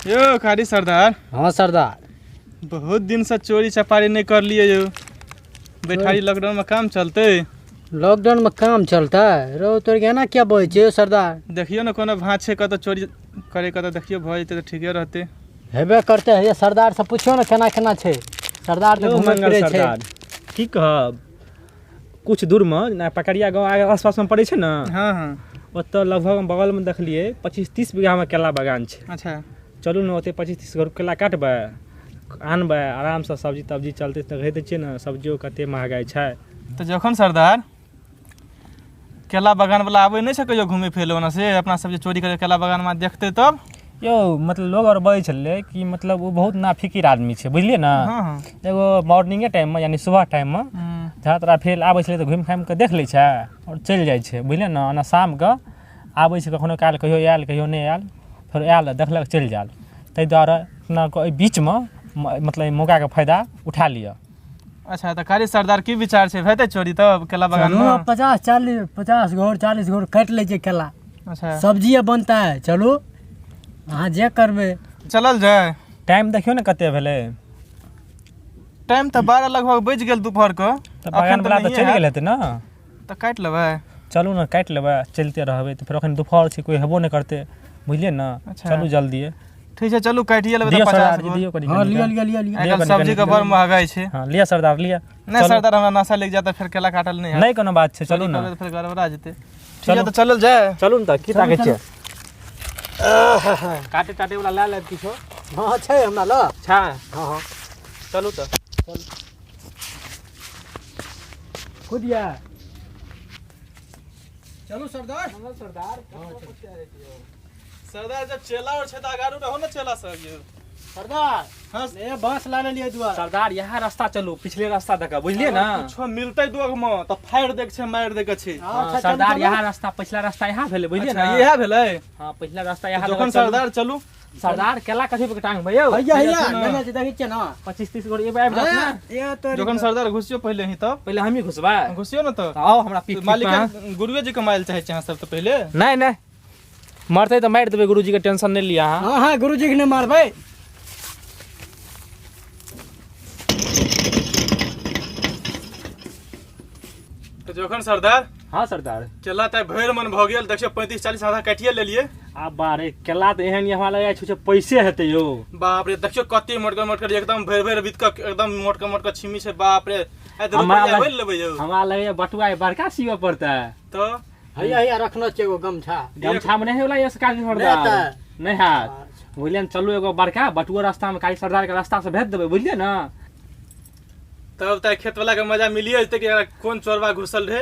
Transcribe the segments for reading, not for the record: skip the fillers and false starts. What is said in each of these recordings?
यो खारी सरदार। हाँ सरदार। बहुत दिन से चोरी चपारी नहीं कर लिए यो। बैठारी लॉकडाउन में काम चलते। लॉकडाउन में काम चलता है रो तोर गहना क्या बोए छे सरदार। देखियो ना कोनो भाँच छे तो चोरी करे का तो देखियो भ जेते तो ठीके रहते। हेबे करते है ये सरदार से पूछियो ना केना केना छे। सरदार तो घूमे फिरे छे। की कहब कुछ दूर में ना पकड़िया गाँव आसपास में पड़े छे ना। हाँ हाँ ओतऽ लगभग बगल में देखलिए 25-30 बीघा में केला बागान छे। अच्छा चलू ना ओते 25-30 गो केला काटबै आनबै आराम से सब्जी तब्जी चलते तो कहते छे ना सब्जियों कते महंगाई छै। तो जखन सरदार केला बागान वाला आवे नहीं सके घूमे फिरे ओना से अपना सब्जी चोरी करे केला बागान में देखते तब यो मतलब लोग और बजे छले कि मतलब वो बहुत नाफिकिर आदमी छे बुझलिए ना। हाँ हाँ एगो मॉर्निंगे टाइम में यानी सुबह टाइम में जहाँ तोरा फिर आबै छले तो घूम घाम के देख लै छै और चल जाइ छै बुझलिए ना। ओना शाम के आबै छै कखनो काल कहियो आयल कहियो नहीं आयल फिर आयल देखलक चल जाल ताहि दुआरे अपना बीच में मतलब मौका के फायदा उठा लिया। अच्छा तो खारी सरदार की विचार छे भेते चोरी तब केला बागान में 50 घोर 40 घोर काट ले छे केला। अच्छा सब्जी बनता है चलो अहाँ जे करबे चलल जाए। टाइम देखियो ना कते भेले। टाइम तो 12 लगभग बज गेल दोपहर को तो बागान वाला तो चल गेल हेते ना। तो काट लेबै। चलू ना काट लेबै चलते रहबै तो फिर अखन दोपहर छै कोई हेबो नहीं करते बुझलिए ना। अच्छा। चलू जल्दी ठीक है चलू काटिए लेबै दियो तो 50 सरदार जी गो। दियो कनी हाँ लिया लिया लिया लिया आजकल सब्जी का बड़ महंगाई छे। हां लिया सरदार लिया। नहीं सरदार हमरा नशा लग जाता फिर केला काटल नहीं है। नहीं कोनो बात छै चलू ना। फिर गड़बड़ा जेते। ठीक है तो चलल जाए। चलू ना की ताके छै काटे काटे वाला ला ले किछो। हाँ छे हमरा ल अच्छा हाँ हाँ चलू तो खुदिया चलो सरदार। सरदार सरदार जब चेला और छता गारू रहो ना चेला सब ये। सरदार हां ए बस ला ले लिए दुआर सरदार यहाँ रास्ता चलू पिछले रास्ता तक बुझलिए ना। कुछ मिलते दोग में तो फाड़ देख छे मार देख छे। सरदार यहाँ रास्ता पिछला रास्ता यहाँ भेले बुझलिए ना। इहा भेलै। हां पिछला रास्ता यहाँ जखन सरदार चलू सरदार केला कथि पे टांग भइयो भैया भैया मैंने जे देखै छ ना 25-30 गो एबे आबि जात ना। ये तो जखन सरदार घुसियो पहले ही तब पहले हम ही घुसबा घुसियो ना तो आओ हमरा पीठ मालिक गुरुए जी कमाइल चाहे छ सब तो पहले। नहीं नहीं मरते तो मार देबे गुरुजी के टेंशन नहीं लिया। हाँ हाँ गुरुजी के ने मारबै। तो जखन सरदार हां सरदार केला त भैर मन भ गेल देखियो 35-40 आधा काटिए लेलिए। आ बारे केला तो एहन हमरा लगे छै पैसे हेते यो। बाप रे देखियो कते मोटका एकदम भैर बित के एकदम मोटका छिमी छै बाप रे। ए तो रुपया बोल लेबै यो। हमरा लगे बटुआ बड़का सीवा पड़ता है तो हैया हैया रखना छै एगो गमछा गमछा में नहीं होला ये सरकार सरदार नहीं हाथ बुझलिए चलू एगो बड़का बटुआ रास्ता में काई सरदार के रास्ता से भेज देबै बुझलिए ना। तब त खेत वाला के मजा मिलिए जते कि कौन चोरवा घुसल रहे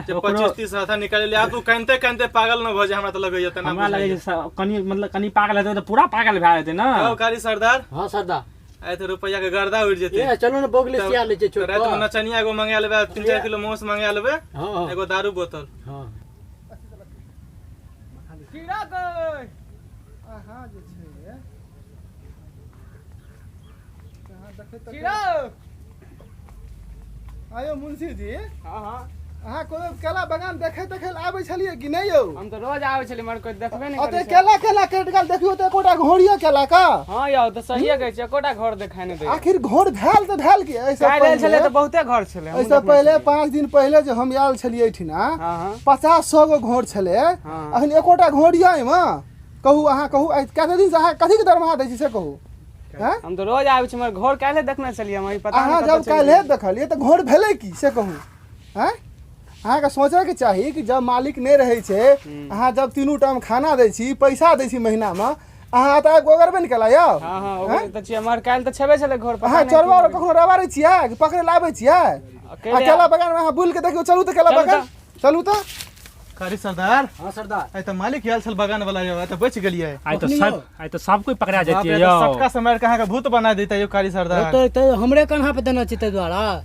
जब 25-30 हाथा निकाल ले। आप तू कानते कानते पागल न भ जाए हमरा त लगे जते ना। हमरा लगे कनी मतलब कनी पागल हेते तो पूरा पागल भए जेते ना। आओ कारी सरदार। हाँ सरदार आए तो रुपया के गर्दा उड़ जेते। ये चलो ना बोगले सिया ले छै छोट रात में नचनिया एगो मंगा लेबे 3-4 किलो मांस मंगा लेबे हां एगो दारू बोतल। हां कीड़ा गय आहा जे छै कहां देखे त कीड़ा आयो मुंशी जी। हां हां अहाँ कोनो केला बागान देखे आबै छलिए कि नहीं यौ। हम तो रोज आबै छली मगर कोई देखबे नहीं अते केला कट गेल देखियो त एकोटा घोड़िया केला का। हां यौ तो सही कहै छै एकोटा घर देखाय नै दै। आखिर घोड़ भेल त भेल कि ऐसे काहे छले तो बहुते घर छले। ऐसे पहले 5 दिन पहले जो हम आयल छलिए एठिना हां हां 50-100 गो घोड़ छले अखन एकोटा घोड़िया में कहू अहाँ कहू कते दिन से अहाँ कथि के दरमाहा दै छी से कहू। हैं हम तो रोज आबै छी मगर घर काहे देखने छलिए हम पता नहीं। अहाँ जब काल्हे देखलिए त घोड़ भेलै की से कहू। हैं अहाँ के सोचे के चाही कि जब मालिक नहीं रहे छे अहाँ जब तीनू टाइम खाना दै छी पैसा दै छी महीना में अहाँ त गोगरबे निकला यौ। हां हां ओकर त छी हमर काल त छबे छले घर अहाँ चरवा कखनो रवारै छियै कि पकड़े लाबै छियै। केला बागान में अहाँ बुल के देखियो चलू त केला बागान चलू त कारी सरदार। हाँ सरदार आइ त मालिक आयल छल बागान वाला यो त बच गेलिए। आई तो सब कोई पकड़ा जेतिए यो। सबका समय कहाँ के भूत बना देता यो कारी सरदार। तो हमरे कन्हा पे देना छै ते द्वारा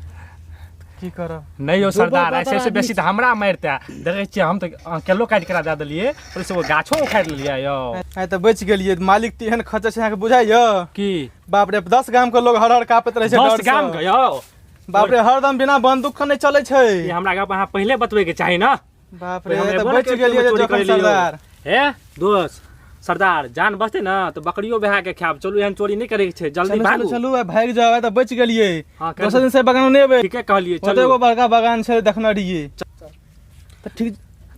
की करब। नहीं हो सरदार ऐसे से बेसी तो हमरा मारते देखे छिए हम तो केलो काट करा दे देलिए और से वो गाछो उखाड़ लेलिए यो। आइ त बच गेलिए मालिक तेहन खचे छै अहाँ के बुझाइ यो की बाप रे 10 गाम के लोग हर हर कापत रहे छै डर से। 10 गाम के यो बाप रे हरदम बिना बंदूक नहीं चले छै। ये हमरा गाँव अहाँ पहले बतवे के चाही ना। बाप रे त बच गेलिए जखन सरदार। हे दोस्त सरदार जान बचते ना तो बकरियो बहा के खाब। चलू एहन चोरी नहीं करे के छै, जल्दी भागू। चलू भाग जाओ त बच गेलिए। हाँ, दोसर दिन से बगान नहीं अबे। ठीके कहलिए, चलो चलू एगो बड़का बगान छै देखना रहिए। त ठीक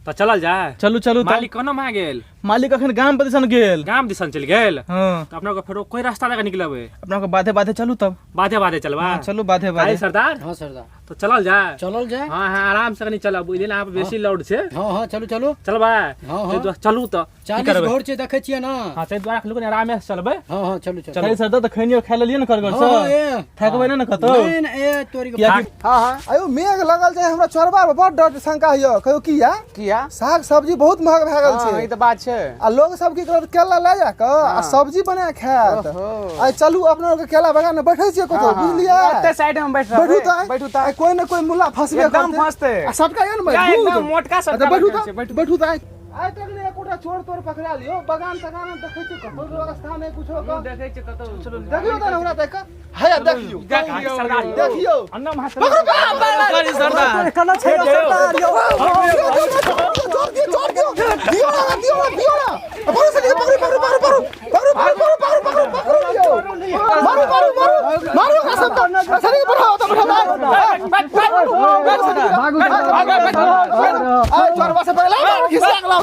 तो चलल जाए। चलू चलू। मालिक कोना मा गेल? मालिक अखन गाम पर दिसन गेल। गाम दिसन चल गेल। हां तो अपना को फेरो कोई रास्ता लगा निकलबे? अपना को बाधे बाधे चलू तब। बाधे बाधे चलबा। हाँ, चलू बाधे बाधे। आई सरदार। हाँ सरदार, तो चलल जाए। चलल जाए। हाँ हाँ, आराम से कनी चलब, बुझलिए ना, आप बेसी लोड छै। हाँ हाँ, चलू चलू। चलबा। हाँ, हाँ। तो चलू तो 40 घर छै देखे छियै ना। हां, तै द्वारा लोग आराम से चलबे। हाँ हाँ, चलू चलू। चल सरदार त खैनियो खा लेलिए न करगर हाँ, हाँ, से। ए। थकबे ना कतो। नहीं नहीं, ए तोरी के किया कि हाँ हाँ, आयो मेघ लगल छै, हमरा चोरबा में बड़ डर शंका हियो। कहियो किया किया साग सब्जी बहुत महग भए गेल हाँ, ई छै त बात छै। आ लोग सब की करत केला ले जा के आ सब्जी बना के खायत। ओहो। आ चलू अपना के केला बगान में बैठे छियै कतो, बुझलिए? एते साइड में बैठ बैठू रह त बैठू त आ कोई न कोई मुल्ला फंसबे एकदम करते। फंसते। आ सटका या न या मैं एकदम मोटका सटका बैठू लगे छै, त बैठू। बैठू त आइ तक ने एकोटा चोर तोर पकड़ा लियो। बगान तगान में देखै छियै कतो व्यवस्था नहीं कुछो का। देखै छै कतौ चलू देखियो त हमरा देख के हैया देखियो सरदार देखियो अन्ना महा करी सरदार। कना छै सरदार यो चोर दियो दियो ना पकड़ो से पकड़ो मारो का सब सरी बढ़ाओ तो आ चोरवा से पहले खिसा गला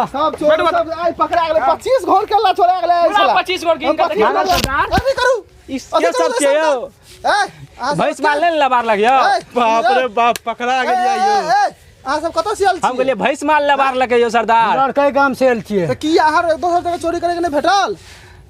सब चोर सब आई पकड़ा गेले 25 घोर केला चोरा गेले पूरा 25 गोर गिन के देखियो ना सरदार। अभी करू इसके सब के यो भैंस मार ले लबार लगियो। बाप रे बाप पकड़ा गेलिए यो। अहाँ सब कतऽ से आयल छी? हम कहलिए भैंस मार लबार लगे यो सरदार। और कई गाम से आयल छियै। त की अहाँ दोसर जगह चोरी करे के नहीं भेटल?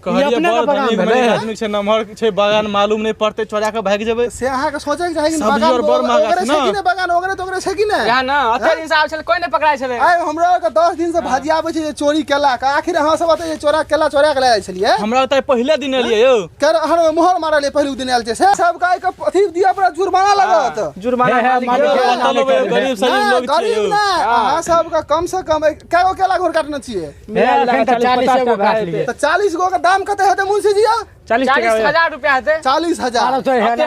कहलिए अपने बड़ का बगान धनी भेलै। मनी आदमी छै, नमहर छै बगान, मालूम नहीं पड़ते चोरा के भाग जेबै। से अहाँ के सोचे के चाही कि सब्जी और बड़ महंगा छै ना। छै कि नहीं बगान ओगरे तोगरे छै कि नहीं? यहाँ ना अते दिन से आब छले कोई नहीं पकड़ाय छले। आइ हमरा के 10 दिन से भाजी आबै छै जे चोरी केला का। आखिर अहाँ सब जे चोरा केला चोरा के लायल छलिए हमरा त पहले दिन एलिए यो। कर अहाँ मोहर मारले पहिलु दिन आयल छै से सब का एक अथी दिया पर जुर्माना लगत। जुर्माना है गरीब शरीफ लोग छै गरीब यो। ना अहाँ सब का कम से कम कएगो केला घोर काटना चाहिए? एखन त 40 गो काट लिए। त 40 गो का दाम कते हेतै मुंशी जी? 40,000 रुपया हेते। 40,000। तो है ना।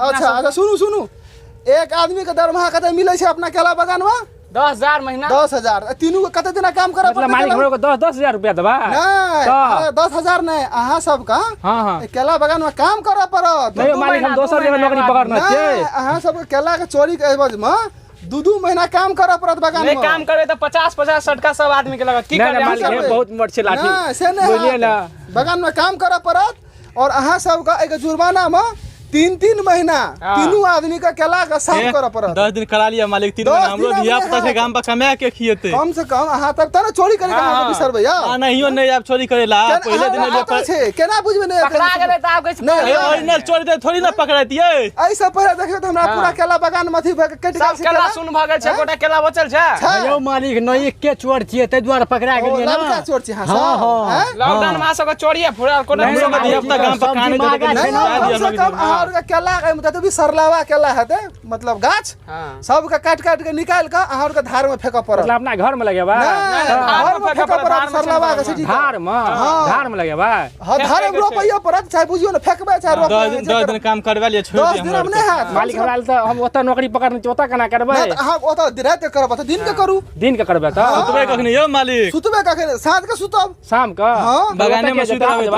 अच्छा अच्छा सुनू एक आदमी के दरमाहा कते मिलै छै अपना केला बगान में? 10,000 महीना। 10,000। तीनू के कते दिन काम करब? मतलब मालिक हमरो को 10,000 रुपया देबा। नहीं 10,000 नहीं अहाँ सब का हां हां केला बगान में काम करऽ पड़त। नहीं मालिक हम दोसर जगह नौकरी पकड़ना छै। नहीं अहाँ सब के केला के चोरी के एवज में 2 महीना काम करऽ पड़त बगान नहीं में। काम करबे त 50 सटका सब आदमी के लगत। की नहीं करबे मालिक हम है सब? बहुत मोट छै लाठी। नहीं से नहीं बोलिए ना। बगान में काम करऽ पड़त और अहाँ सब का एक जुर्माना में 3 महीना तीनों आदमी का केला का साफ करऽ पड़त। 10 दिन करा लिया मालिक। 3 महीना हमरो धिया पुता छै गाम पर कमा के खिएते। कम से कम अहाँ तब तना चोरी करे के अहाँ बिसर भैया। आ नहियो नहीं आप चोरी करेला पहले दिन एलिए पर। छै केना बुझबे नहीं पकड़ा गेले त आब कहै छै नहीं ओरिजिनल चोरी दे थोड़ी ना पकड़ाइतिए। ऐसा पहले देखियो त हमरा पूरा केला बगान में अथी कट सब केला सुन भ गेल छै, गोटा केला बचल छै। यो मालिक नहीं के चोर छियै तै दुआरे पकड़ा गेलिए ना। लड़का चोर छी हां हाँ, हाँ। लॉकडाउन में सब चोरिए फुरा कोनो नहीं, सब नहीं, धिया पुता गाम पर कहानी दे के नहीं कम से कम अहाँ के केला के मतलब भी सरलावा केला हेते मतलब गाछ हां सब के काट के निकाल के अहाँ के धार में फेंक पड़त। मतलब अपना घर में लगेबा। धार में फेंक पड़त सरलावा के सीधी धार में लगेबा। हां धार में रोपैया पड़त चाहे बुझियो ना फेंकबे चाहे रोपबे। 10 दिन काम करवा लिए छोड़ 10 दिए दिन हमरा। में नहीं हाथ मालिक हमरा त हम ओता नौकरी पकड़ना छै, ओता केना करबै? अहाँ ओता रात के करब त दिन के करू। दिन के करबै त सुतबे कखनी यो मालिक। सुतबे कखन साँझ के सुतब। शाम के हाँ। बगाने में सुत रहबै त।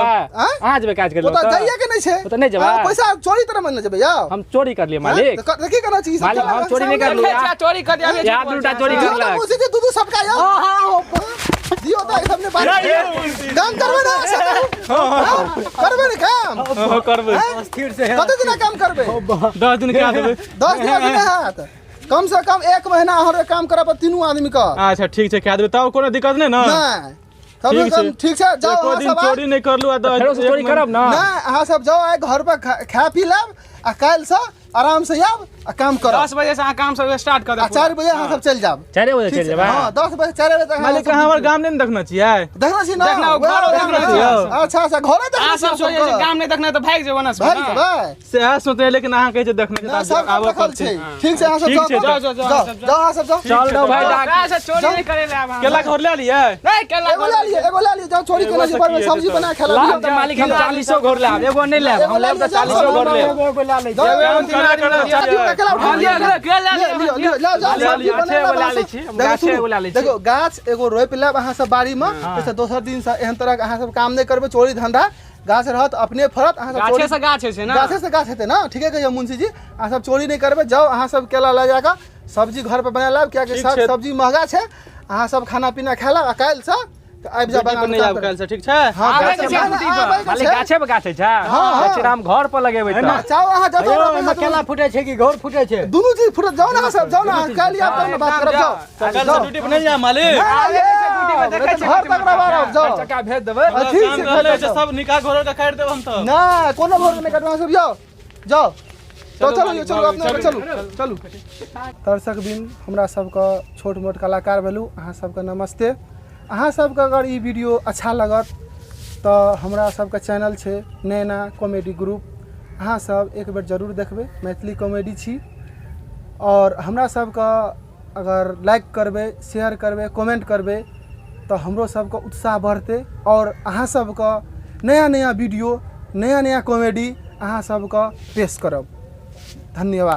आज बे काज कर लो ओता जाइए के नहीं छै। ओता नहीं जेबा। पैसा चोरी तरह मन जेबे या हम चोरी कर लिए मालिक। देखी करना चाहिए मालिक हम चोरी नहीं कर लिया। चोरी कर दिया यार दूटा चोरी कर लक। मुझे दूध सटका या दियो त हमने बात काम करबे ना करबे ना काम हां करबै। स्थिर से कते दिन काम करबे? 10 दिन क्या देबै? 10 दिन में हाथ कम से कम 1 महीना हर काम करब तीनों आदमी का। अच्छा ठीक छै क्या देबै तब कोनो दिक्कत नहीं ना। नहीं कम से कम ठीक छै जाओ एको दिन सब चोरी नहीं करलू आ फेरो से चोरी करब ना। नहीं अहाँ सब जाओ आइ घर पर खा पी लेब आ काल्हि से आराम से आब आ काम करब 10 बजे से अहाँ काम सब स्टार्ट कर आ 4 बजे अहाँ सब चलि जाब 4 बजे चल जेबै हाँ 10 बजे 4 बजे तक अहाँ मालिक सब अहाँ हमर गाम नहीं देखना चाहिए देखना छी ना देखना, वएह घरो देखना देखना छी। छियै। अच्छा अच्छा घरे देखना अहाँ छी सब सोचे सबके। गाम नहीं देखना तो भाग जेबो ना भाग जेबै सएह सोचे लेकिन अहाँ कहै छै देखना ना छै सब आबऽ देखल पड़तै छै ठीक छै अहाँ सब ठीक छै, जाओ जाओ, जाओ, जाओ सब जाओ अहाँ सब जाओ चल दो भाई कहाँ से चोरी नहीं करे ले अब हम। केला घर ले लियै नहीं केला एगो ले लिए जाओ चोरी के लिए पर में सब्जी बना खा लाभ लियो तो मालिक हम 40 घर ले आब एगो नहीं ले हम ले तो 40 घर ले एगो ला ले जाओ काम करा करा चाची का केला उठा लियो, लियो लियो जाओ सब्जी बना देखो गाछ एगो रोपि लेब अहाँ सब बाड़ी में जैसे दोसर दिन से एहन तरह अहाँ सब काम नहीं करबे चोरी धंधा गाछ रहत अपने फरत अहाँ सब गाछे से गाछ है ना गाछे से गाछ हेतै ना ठीके कहियो मुंशी जी अहाँ सब चोरी नहीं करबे जाओ अहाँ सब केला ले जाकर सब्जी घर पे बना लेब कियाकि ठीक छै। सब्जी महंगा छै अहाँ सब खाना पीना खा लेब आ काल्हि से आबि जा ड्यूटी पर नहीं आब काल्हि से ठीक छै हाँ आबै गाछ छै मालिक गाछे पे गाछे छै हाँ, हाँ। चिराम घर पर लगेबै त जाओ अहाँ जाओ एहिमे केला फूटे छै कि घर फूटे छै दुनू चीज फुटत जाओ ना अहाँ सब जाओ ना काल्हि आब तब ना बात करब जाओ काल्हि से ड्यूटी पर नहीं जाए मालिक घर तक रबारब जाओ चक्का भेज देबै हाँ, ठीक काम छै, रहले जाओ। छै सब निकाह घरों का काट देब हम तो ना कोनो भोर नहीं कटवा सब जाओ जाओ तो चलो चलो अपने चलू चलू दर्शक बिन हमरा सबके छोट मोट कलाकार भेलू अहाँ सबके नमस्ते अहाँ सबके अगर ई वीडियो अच्छा लगत तो हमरा सबके चैनल छै नैना कॉमेडी ग्रुप अहाँ सब एक बेर जरूर देखबै मैथिली कॉमेडी छी और हमरा सबके अगर लाइक करबै शेयर करबै कमेंट करबै तो हमरो सबके उत्साह बढ़तै और अहाँ सबके नया नया वीडियो नया नया कॉमेडी अहाँ सबके पेश करब धन्यवाद।